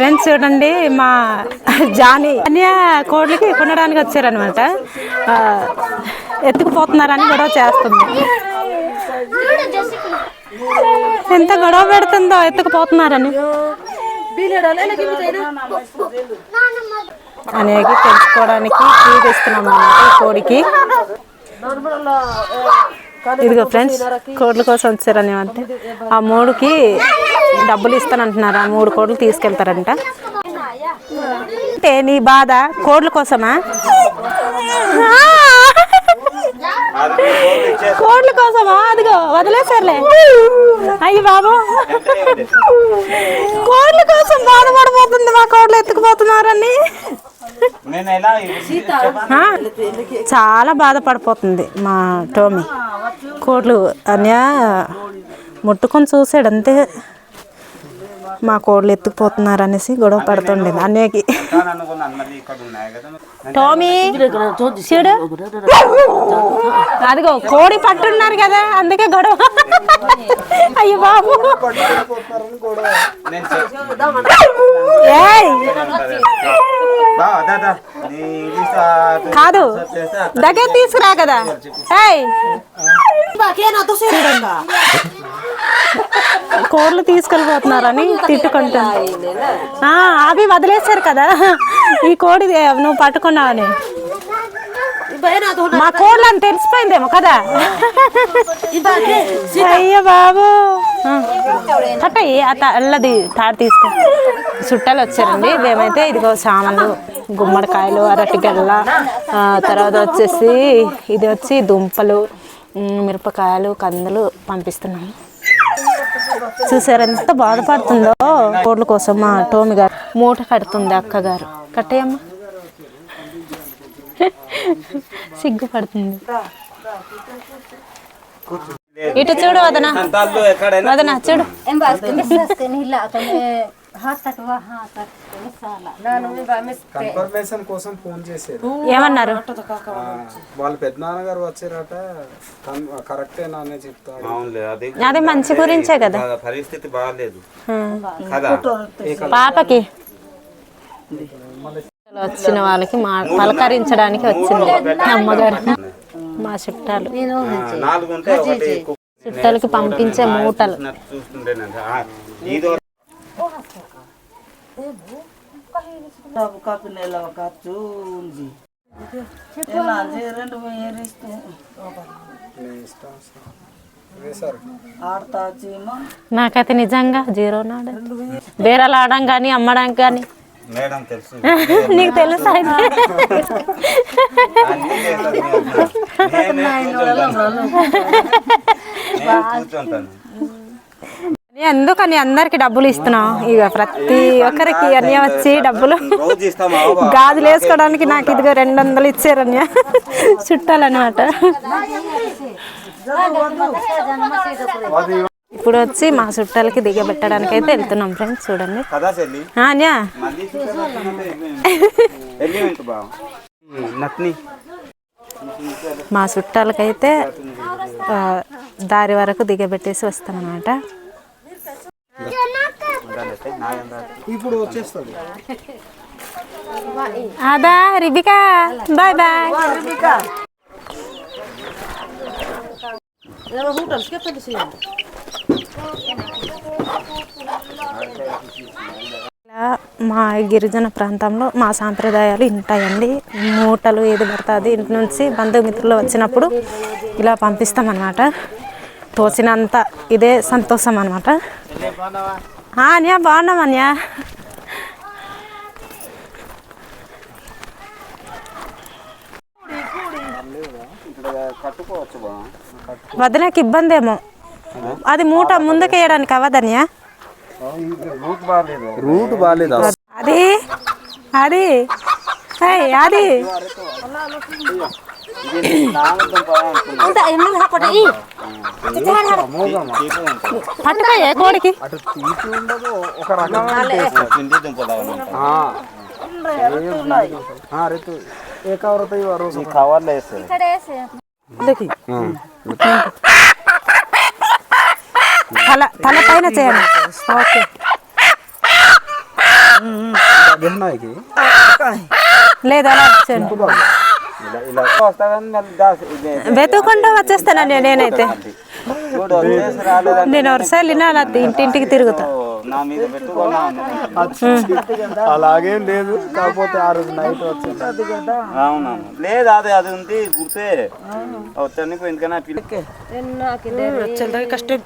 Friends చూడండి మా Johnny అన్య కోడ్లకి కొనడానికి వచ్చారనమాట. ఎత్తుకుపోతున్నారని గొడవ చేస్తుంది. ఎంత గొడవ పెడుతుందో ఎత్తుకుపోతున్నారని. అనేది తెలుసుకోవడానికి ఫీజు ఇస్తున్నాం అన్నమాట ఈ కోడికి. ఇదిగో ఫ్రెండ్స్ కోడ్ల కోసం వచ్చారని అంటే ఆ 3కి డబ్బులు ఇస్తానంటున్నారు. ఆ 3 కోడ్లు తీసుకెళ్తారంట. అంటే నీ బాధ కోడ్ల కోసమా? కోడ్ల కోసమా? అదిగో వదిలేసారులే. అయ్యి బాబు కోడ్ల కోసం బాధపడిపోతుంది. మా కోడ్లు ఎత్తుకుపోతున్నారని చాలా బాధపడిపోతుంది మా టోమీ. కోడ్లు అన్య ముట్టుకొని చూసాడు అంతే. మా కోడ్లు ఎత్తుకుపోతున్నారు అనేసి గొడవ పడుతుండేది అన్నయ్యకి. టోమీ చూడు అదిగో కోడి పట్టున్నారు కదా అందుకే గొడవ. అయ్యో బాబు కాదు దగ్గర తీసుకురా కదా. కోడ్లు తీసుకెళ్ళిపోతున్నారని తిట్టుకుంటాను. అవి వదిలేశారు కదా ఈ కోడి నువ్వు పట్టుకున్నావని. మా కోడ్లు అని తెలిసిపోయిందేమో కదా. అయ్యో బాబు కట్టయి అల్లది తాడు తీసుకో. చుట్టాలు వచ్చారండి. మేమైతే ఇదిగో సామాన్లు గుమ్మడికాయలు అరటిగెల్ల తర్వాత వచ్చేసి ఇది వచ్చి దుంపలు మిరపకాయలు కందులు పంపిస్తున్నాము. చూసారు ఎంత బాధపడుతుందో కోడ్ల కోసం. మా టోమి గారు మూట కడుతుంది. అక్కగారు కట్టేయమ్మా. సిగ్గుపడుతుంది. ఇటు చూడు వదన వదన చూడు. కన్ఫర్మేషన్ కోసం ఫోన్ చేశారు. ఏమన్నారు? వాళ్ళ పెద్దనాన్నగారు వచ్చారట. కరెక్టేనా అని చెప్తాడు. అది మంచి గురించే కదా. పరిస్థితి బాగాలేదు పాపకి. వచ్చిన వాళ్ళకి పలకరించడానికి వచ్చింది అమ్మగారు. మా చుట్టాలు చుట్టాలకి పంపించే మూటలు. నాకైతే నిజంగా జీరో నాడు బేరాలు ఆడడం కానీ అమ్మడానికి కానీ. నీకు తెలుసా? ఎందుకని అందరికి డబ్బులు ఇస్తున్నాం. ఇక ప్రతి ఒక్కరికి అన్య వచ్చి డబ్బులు గాజులు వేసుకోవడానికి నాకు ఇదిగో 200 ఇచ్చారు అన్య చుట్టాలన్నమాట. ఇప్పుడు వచ్చి మా చుట్టాలకి దిగబెట్టడానికి అయితే వెళ్తున్నాం ఫ్రెండ్స్. చూడండి అన్యా మా చుట్టాలకైతే దారి వరకు దిగబెట్టేసి వస్తామన్నమాట. ఇప్పుడు వచ్చేస్తుంది. అదా రిబికా బాయ్ బాయ్. మా గిరిజన ప్రాంతంలో మా సాంప్రదాయాలు ఉంటాయండి. మూటలు ఏది పడుతుంది ఇంటి నుంచి బంధుమిత్రులు వచ్చినప్పుడు ఇలా పంపిస్తామన్నమాట. తోచినంత ఇదే సంతోషం అన్నమాట. అన్యా బాగున్నాం అన్యా. వదిలేకి ఇబ్బంది ఏమో. అది మూట ముందుకు వేయడానికి అవ్వదన్యా. రూట్ బాగాలేదు. అది అది అది పట్టుకోయే కోడికి. తల పైన చేయండి. ఓకే గెహనాయికి లేదు అలా వచ్చాను. ఇలా వస్తా కానీ మళ్ళీ వెతుక్కుంటూ వచ్చేస్తానండి నేనైతే. చూడు వచ్చేసి రాలేదంటే నేను వరుస వెళ్ళినా అలా ఇంటింటికి తిరుగుతా. నా మీద పెట్టుకున్నా అలాగేం లేదు, కాకపోతే ఆ రోజు నైట్ వచ్చింది. అవునవును లేదు అది ఉంది గుర్తే చనిపోయింది కానీ కష్టం